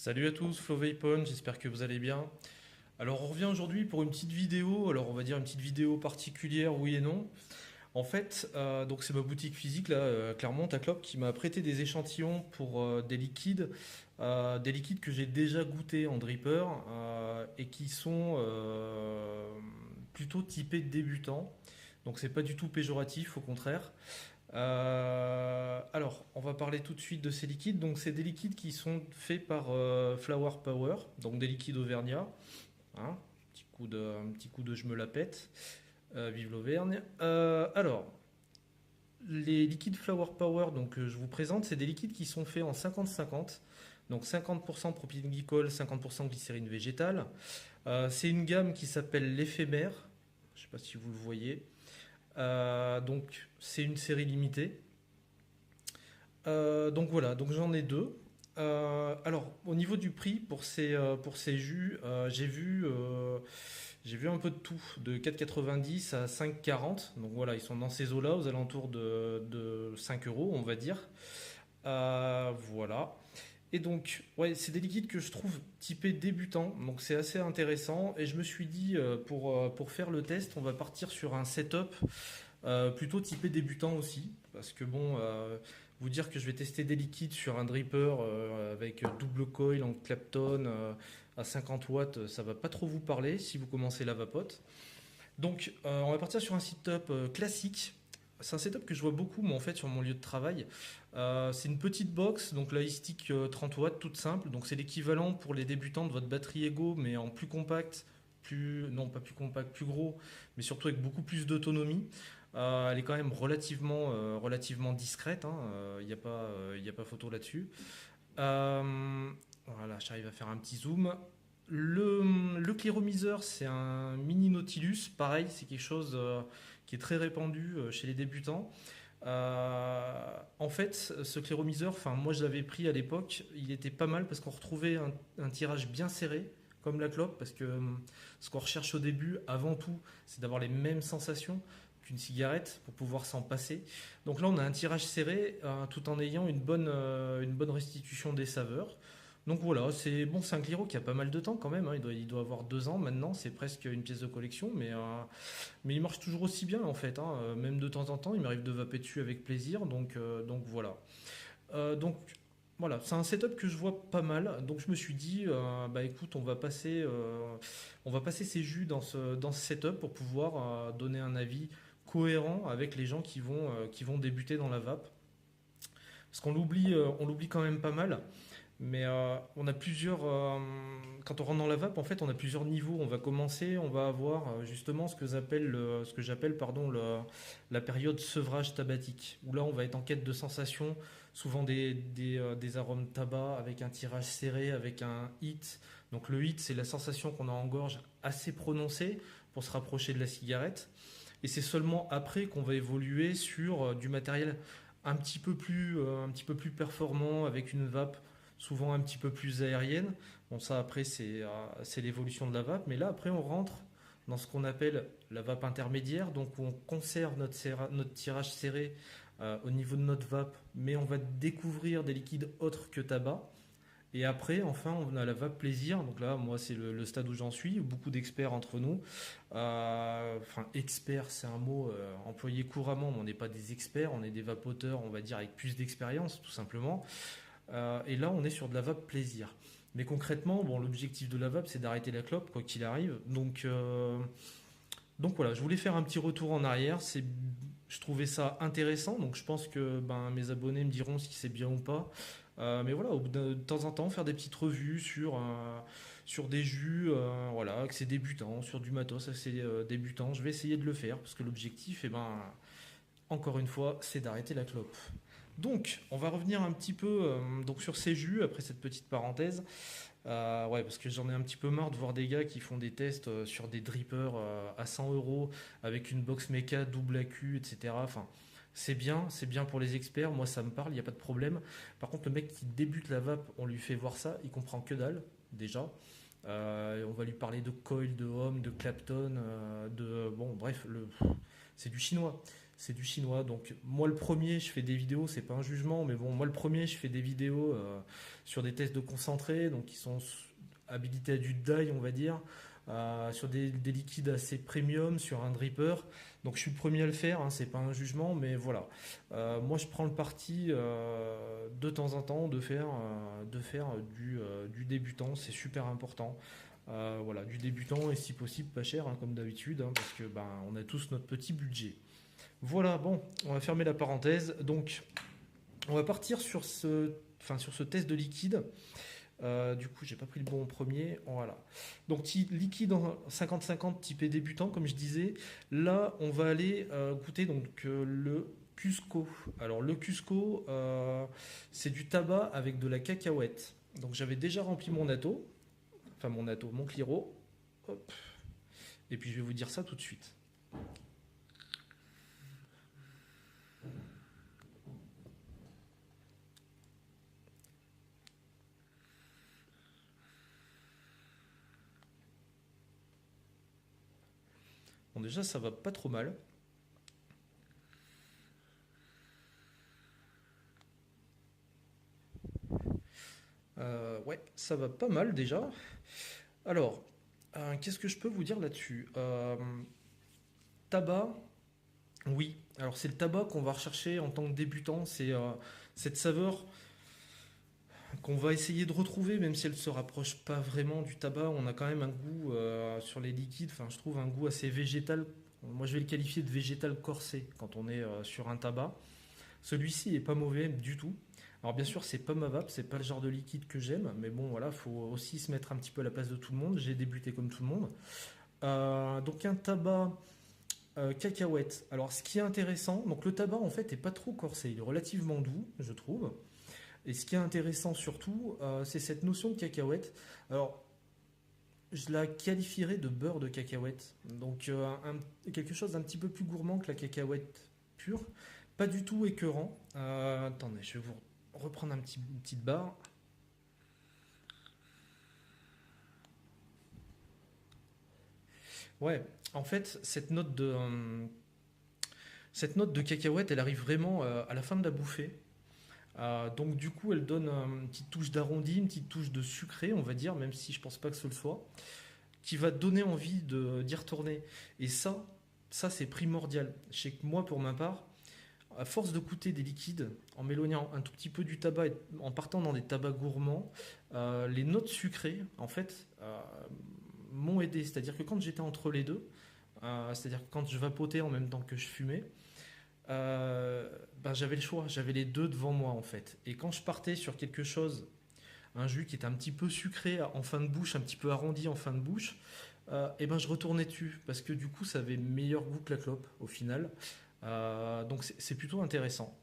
Salut à tous, Flo Vapon, j'espère que vous allez bien. Alors on revient aujourd'hui pour une petite vidéo, alors on va dire une petite vidéo particulière, oui et non. En fait, donc c'est ma boutique physique là, Clermont à Clop, qui m'a prêté des échantillons pour des liquides que j'ai déjà goûté en dripper et qui sont plutôt typés débutants. Donc c'est pas du tout péjoratif, au contraire. Alors, on va parler tout de suite de ces liquides. Donc, c'est des liquides qui sont faits par Flower Power, donc des liquides Auvergnat. Hein, un petit coup de je me la pète. Vive l'Auvergne. Alors, les liquides Flower Power, donc je vous présente, c'est des liquides qui sont faits en 50-50. Donc 50% propylglycol, 50% glycérine végétale. C'est une gamme qui s'appelle l'éphémère. Je ne sais pas si vous le voyez. Donc c'est une série limitée. Donc voilà, donc j'en ai deux. Alors au niveau du prix pour ces jus, j'ai vu un peu de tout, de 4,90 à 5,40. Donc voilà, ils sont dans ces eaux-là, aux alentours de 5 euros, on va dire. Voilà. Et donc, ouais, c'est des liquides que je trouve typés débutants, donc c'est assez intéressant. Et je me suis dit, pour faire le test, on va partir sur un setup plutôt typé débutant aussi, parce que bon, vous dire que je vais tester des liquides sur un dripper avec double coil en Clapton à 50 watts, ça va pas trop vous parler si vous commencez la vapote. Donc, on va partir sur un setup classique. C'est un setup que je vois beaucoup, moi, en fait, sur mon lieu de travail. C'est une petite box, donc la iStick 30 watts, toute simple. Donc, c'est l'équivalent pour les débutants de votre batterie Ego, mais en plus compact, non pas plus compact, plus gros, mais surtout avec beaucoup plus d'autonomie. Elle est quand même relativement discrète, hein. Il y a pas photo là-dessus. Voilà, j'arrive à faire un petit zoom. Le cléromiseur, c'est un mini Nautilus. Pareil, c'est quelque chose qui est très répandu chez les débutants. En fait, ce cléromiseur, enfin, moi je l'avais pris à l'époque, il était pas mal parce qu'on retrouvait un tirage bien serré, comme la clope, parce que ce qu'on recherche au début, avant tout, c'est d'avoir les mêmes sensations qu'une cigarette pour pouvoir s'en passer. Donc là, on a un tirage serré tout en ayant une bonne restitution des saveurs. Donc voilà, c'est bon, c'est un Cliro qui a pas mal de temps quand même, hein. Il doit avoir 2 ans maintenant, c'est presque une pièce de collection, mais il marche toujours aussi bien en fait, hein. Même de temps en temps, il m'arrive de vaper dessus avec plaisir, donc voilà. Donc voilà, c'est un setup que je vois pas mal, donc je me suis dit, bah écoute, on va passer ces jus dans ce setup pour pouvoir donner un avis cohérent avec les gens qui vont débuter dans la vape. Parce on l'oublie quand même pas mal. Mais on a quand on rentre dans la vape, en fait, on a plusieurs niveaux. On va commencer, on va avoir justement ce que j'appelle, pardon, la période sevrage tabatique, où là, on va être en quête de sensations, souvent des arômes tabac avec un tirage serré, avec un hit. Donc le hit, c'est la sensation qu'on a en gorge assez prononcée pour se rapprocher de la cigarette. Et c'est seulement après qu'on va évoluer sur du matériel un petit peu plus performant avec une vape souvent un petit peu plus aérienne. Bon, ça après c'est l'évolution de la vape, mais là après on rentre dans ce qu'on appelle la vape intermédiaire, donc où on conserve notre tirage serré au niveau de notre vape, mais on va découvrir des liquides autres que tabac. Et après, enfin, on a la vape plaisir. Donc là, moi, c'est le stade où j'en suis. Beaucoup d'experts entre nous. Enfin, expert, c'est un mot employé couramment, mais on n'est pas des experts. On est des vapoteurs, on va dire, avec plus d'expérience, tout simplement. Et là, on est sur de la vape plaisir. Mais concrètement, bon, l'objectif de la vape, c'est d'arrêter la clope, quoi qu'il arrive. Donc voilà, je voulais faire un petit retour en arrière. Je trouvais ça intéressant, donc je pense que ben, mes abonnés me diront si c'est bien ou pas. Mais voilà, de temps en temps, faire des petites revues sur des jus, voilà, accès débutant, sur du matos accès débutant. Je vais essayer de le faire parce que l'objectif, eh ben, encore une fois, c'est d'arrêter la clope. Donc, on va revenir un petit peu donc sur ces jus après cette petite parenthèse. Ouais, parce que j'en ai un petit peu marre de voir des gars qui font des tests sur des drippers à 100 euros avec une box méca double AQ, etc. Enfin, c'est bien pour les experts. Moi, ça me parle, il n'y a pas de problème. Par contre, le mec qui débute la vape, on lui fait voir ça, il comprend que dalle, déjà. On va lui parler de coil, de home, de Clapton, bon, bref, c'est du chinois. c'est du chinois. Donc moi le premier, je fais des vidéos, c'est pas un jugement, mais bon, moi le premier, je fais des vidéos sur des tests de concentré, donc qui sont habilités à du dye, on va dire, sur des liquides assez premium, sur un dripper. Donc je suis le premier à le faire, hein, c'est pas un jugement, mais voilà. Moi je prends le parti de temps en temps de faire du débutant, c'est super important. Voilà, du débutant et si possible pas cher, hein, comme d'habitude, hein, parce que ben, on a tous notre petit budget. Voilà, bon, on va fermer la parenthèse. Donc, on va partir sur ce test de liquide. Du coup, j'ai pas pris le bon en premier. Voilà. Donc, liquide en 50-50 typé débutant, comme je disais. Là, on va aller goûter donc le Cusco. Alors, le Cusco, c'est du tabac avec de la cacahuète. Donc, j'avais déjà rempli mon atto, enfin mon Cliro. Hop. Et puis, je vais vous dire ça tout de suite. Bon, déjà, ça va pas trop mal. Ouais, ça va pas mal déjà. Alors, qu'est-ce que je peux vous dire là-dessus? Tabac, oui. Alors, c'est le tabac qu'on va rechercher en tant que débutant. C'est cette saveur qu'on va essayer de retrouver, même si elle ne se rapproche pas vraiment du tabac. On a quand même un goût sur les liquides, enfin, je trouve un goût assez végétal. Moi, je vais le qualifier de végétal corsé quand on est sur un tabac. Celui-ci est pas mauvais du tout. Alors bien sûr, c'est pas ma vape, c'est pas le genre de liquide que j'aime, mais bon voilà, faut aussi se mettre un petit peu à la place de tout le monde. J'ai débuté comme tout le monde. Donc un tabac cacahuète. Alors ce qui est intéressant, donc le tabac en fait est pas trop corsé, il est relativement doux, je trouve. Et ce qui est intéressant surtout, c'est cette notion de cacahuète. Alors je la qualifierais de beurre de cacahuète. Donc quelque chose d'un petit peu plus gourmand que la cacahuète pure. Pas du tout écœurant. Attendez, je vais vous reprendre une petite barre. Ouais, en fait, cette note de cacahuète, elle arrive vraiment à la fin de la bouffée. Donc du coup, elle donne une petite touche d'arrondi, une petite touche de sucré, on va dire, même si je pense pas que ce le soit, qui va donner envie d'y retourner. Et ça c'est primordial. Je sais que moi, pour ma part, à force de goûter des liquides, en m'éloignant un tout petit peu du tabac, et en partant dans des tabacs gourmands, les notes sucrées, en fait, m'ont aidé. C'est-à-dire que quand j'étais entre les deux, c'est-à-dire que quand je vapotais en même temps que je fumais, ben, j'avais le choix, j'avais les deux devant moi en fait. Et quand je partais sur quelque chose, un jus qui était un petit peu sucré en fin de bouche, un petit peu arrondi en fin de bouche, et ben je retournais dessus parce que du coup ça avait meilleur goût que la clope au final. Donc c'est plutôt intéressant.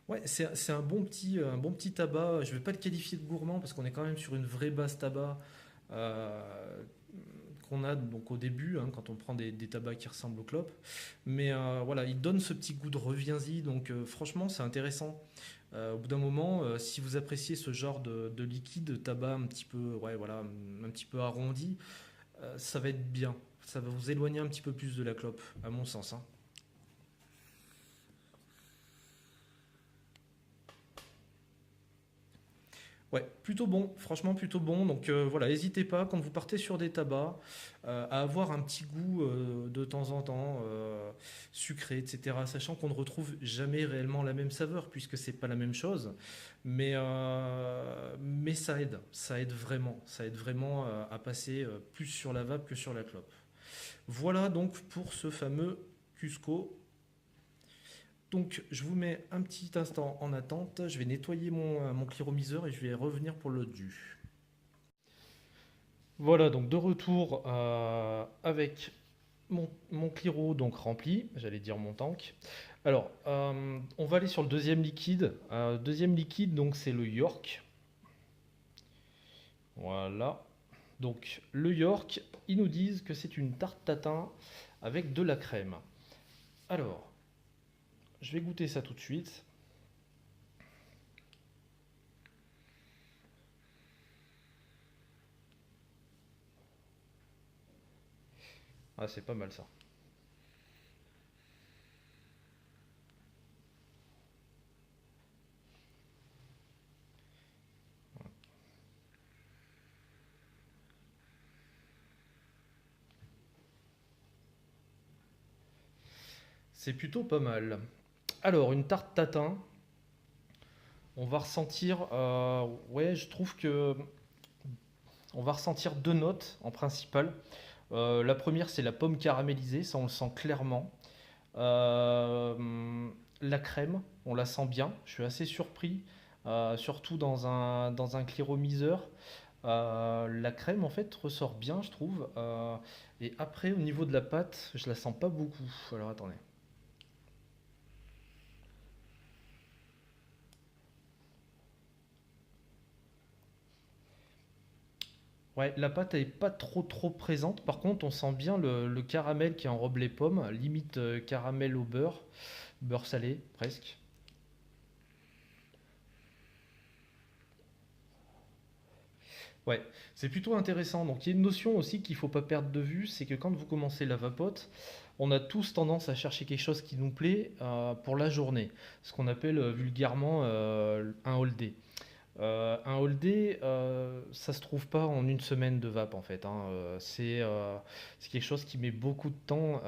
Ouais, c'est un bon petit tabac. Je vais pas le qualifier de gourmand parce qu'on est quand même sur une vraie base tabac euh, qu'on a donc au début, hein, quand on prend des tabacs qui ressemblent aux clopes. Mais voilà, il donne ce petit goût de reviens-y. Donc franchement, c'est intéressant. Au bout d'un moment, si vous appréciez ce genre de liquide, de tabac un petit peu, ouais, voilà, un petit peu arrondi, ça va être bien. Ça va vous éloigner un petit peu plus de la clope, à mon sens, hein. Ouais, plutôt bon, franchement plutôt bon. Donc voilà, n'hésitez pas quand vous partez sur des tabacs à avoir un petit goût de temps en temps sucré, etc. Sachant qu'on ne retrouve jamais réellement la même saveur puisque c'est pas la même chose, mais ça aide vraiment à passer plus sur la vape que sur la clope. Voilà donc pour ce fameux Cusco. Donc, je vous mets un petit instant en attente. Je vais nettoyer mon cliromiseur et je vais revenir pour le jus. Voilà, donc de retour avec mon cliro donc rempli, j'allais dire mon tank. Alors, on va aller sur le deuxième liquide. Deuxième liquide, donc c'est le York. Voilà. Donc, le York, ils nous disent que c'est une tarte tatin avec de la crème. Alors, je vais goûter ça tout de suite. Ah, c'est pas mal ça. C'est plutôt pas mal. Alors, une tarte tatin, on va ressentir, ouais, je trouve que on va ressentir deux notes en principal. La première, c'est la pomme caramélisée, ça on le sent clairement. La crème, on la sent bien. Je suis assez surpris, surtout dans un cléromiseur. La crème en fait ressort bien, je trouve. Et après, au niveau de la pâte, je la sens pas beaucoup. Alors attendez. Ouais, la pâte elle est pas trop présente. Par contre, on sent bien le caramel qui enrobe les pommes, limite caramel au beurre, beurre salé presque. Ouais, c'est plutôt intéressant. Donc il y a une notion aussi qu'il ne faut pas perdre de vue, c'est que quand vous commencez la vapote, on a tous tendance à chercher quelque chose qui nous plaît pour la journée, ce qu'on appelle vulgairement un all day. Un all day, ça se trouve pas en une semaine de vape en fait, hein. C'est quelque chose qui met beaucoup de temps,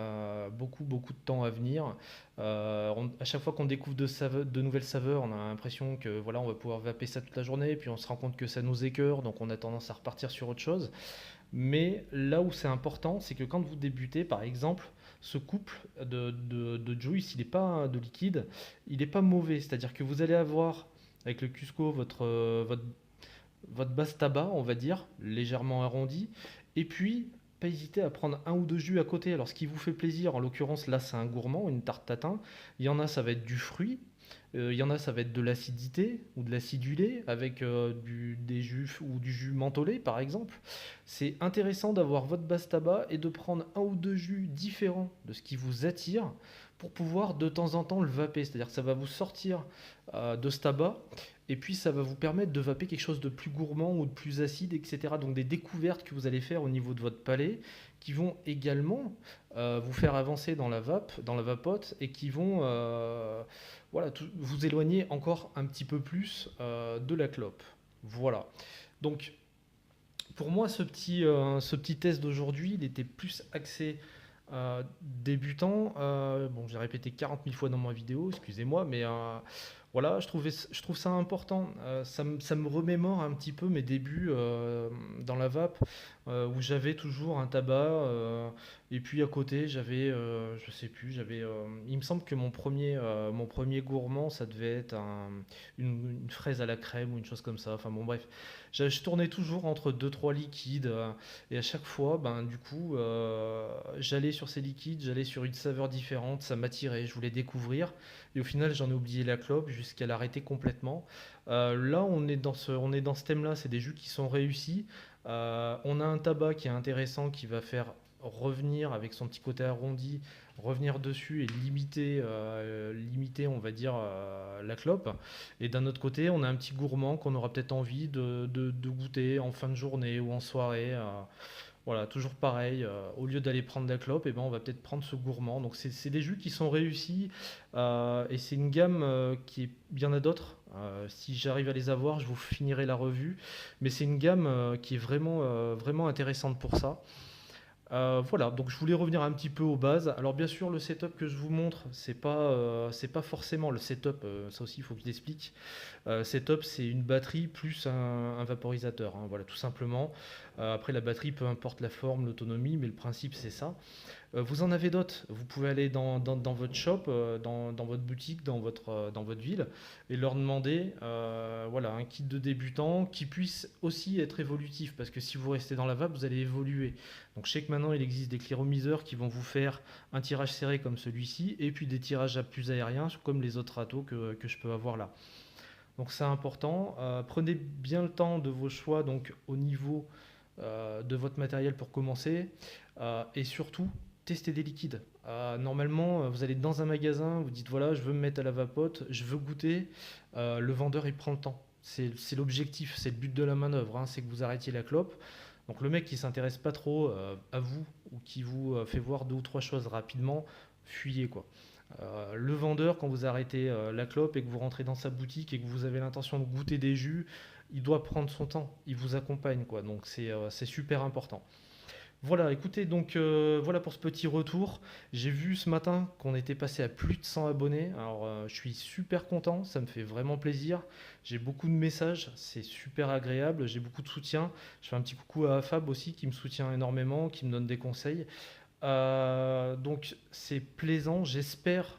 beaucoup de temps à venir. À chaque fois qu'on découvre de nouvelles saveurs, on a l'impression que voilà, on va pouvoir vaper ça toute la journée, puis on se rend compte que ça nous écœure, donc on a tendance à repartir sur autre chose. Mais là où c'est important, c'est que quand vous débutez, par exemple, ce couple de juice, il n'est pas de liquide, il n'est pas mauvais. C'est-à-dire que vous allez avoir avec le Cusco votre base tabac, on va dire, légèrement arrondi, et puis pas hésiter à prendre un ou deux jus à côté. Alors ce qui vous fait plaisir, en l'occurrence là c'est un gourmand, une tarte tatin, il y en a ça va être du fruit, il y en a ça va être de l'acidité ou de l'acidulé avec des jus ou du jus mentholé par exemple. C'est intéressant d'avoir votre base tabac et de prendre un ou deux jus différents de ce qui vous attire pour pouvoir de temps en temps le vaper. C'est-à-dire que ça va vous sortir de ce tabac et puis ça va vous permettre de vaper quelque chose de plus gourmand ou de plus acide, etc. Donc des découvertes que vous allez faire au niveau de votre palais qui vont également vous faire avancer dans la vape, dans la vapote et qui vont voilà, vous éloigner encore un petit peu plus de la clope. Voilà. Donc pour moi, ce petit test d'aujourd'hui, il était plus axé débutant. Bon, j'ai répété 40 000 fois dans ma vidéo, excusez-moi, mais voilà, je trouve ça important. Ça me remémore un petit peu mes débuts dans la vape, où j'avais toujours un tabac, et puis à côté, j'avais, je sais plus, il me semble que mon premier gourmand, ça devait être une fraise à la crème ou une chose comme ça. Enfin bon, bref, je tournais toujours entre deux trois liquides, et à chaque fois, ben du coup, j'allais sur ces liquides, j'allais sur une saveur différente, ça m'attirait, je voulais découvrir. Et au final, j'en ai oublié la clope jusqu'à l'arrêter complètement. Là, on est dans ce thème-là, c'est des jus qui sont réussis. On a un tabac qui est intéressant, qui va faire revenir avec son petit côté arrondi, revenir dessus et limiter on va dire, la clope. Et d'un autre côté, on a un petit gourmand qu'on aura peut-être envie de goûter en fin de journée ou en soirée. Voilà, toujours pareil, au lieu d'aller prendre la clope, eh ben, on va peut-être prendre ce gourmand. Donc c'est des jus qui sont réussis et c'est une gamme qui est... Il y en a d'autres. Si j'arrive à les avoir, je vous finirai la revue. Mais c'est une gamme qui est vraiment intéressante pour ça. Voilà, donc je voulais revenir un petit peu aux bases. Alors bien sûr, le setup que je vous montre, c'est pas forcément le setup, ça aussi il faut que je l'explique. Setup, c'est une batterie plus un vaporisateur, hein, voilà, tout simplement. Après la batterie, peu importe la forme, l'autonomie, mais le principe c'est ça. Vous en avez d'autres. Vous pouvez aller dans votre shop, dans votre boutique, dans votre ville, et leur demander voilà, un kit de débutant qui puisse aussi être évolutif. Parce que si vous restez dans la vape, vous allez évoluer. Donc je sais que maintenant, il existe des cléromiseurs qui vont vous faire un tirage serré comme celui-ci, et puis des tirages à plus aériens, comme les autres râteaux que je peux avoir là. Donc c'est important. Prenez bien le temps de vos choix donc, au niveau de votre matériel pour commencer. Et surtout, tester des liquides. Normalement, vous allez dans un magasin, vous dites voilà, je veux me mettre à la vapote, je veux goûter. Le vendeur, il prend le temps. C'est l'objectif, c'est le but de la manœuvre, hein, c'est que vous arrêtiez la clope. Donc le mec qui s'intéresse pas trop à vous ou qui vous fait voir 2 ou 3 choses rapidement, fuyez quoi. Le vendeur, quand vous arrêtez la clope et que vous rentrez dans sa boutique et que vous avez l'intention de goûter des jus, il doit prendre son temps, il vous accompagne quoi. Donc c'est super important. Voilà, écoutez, donc voilà pour ce petit retour. J'ai vu ce matin qu'on était passé à plus de 100 abonnés. Alors, je suis super content, ça me fait vraiment plaisir. J'ai beaucoup de messages, c'est super agréable. J'ai beaucoup de soutien. Je fais un petit coucou à Fab aussi qui me soutient énormément, qui me donne des conseils. Donc, c'est plaisant. J'espère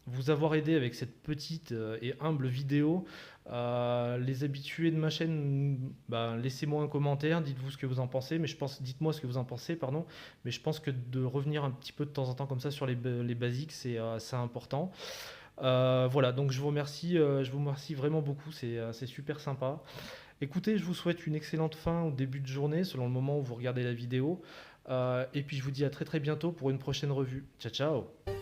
vous avoir aidé avec cette petite et humble vidéo. Les habitués de ma chaîne, bah, laissez-moi un commentaire, dites-vous ce que vous en pensez, mais dites-moi ce que vous en pensez, pardon. Mais je pense que de revenir un petit peu de temps en temps comme ça sur les basiques, c'est important. Voilà, donc je vous remercie vraiment beaucoup, c'est super sympa. Écoutez, je vous souhaite une excellente fin ou début de journée selon le moment où vous regardez la vidéo. Et puis je vous dis à très très bientôt pour une prochaine revue. Ciao ciao.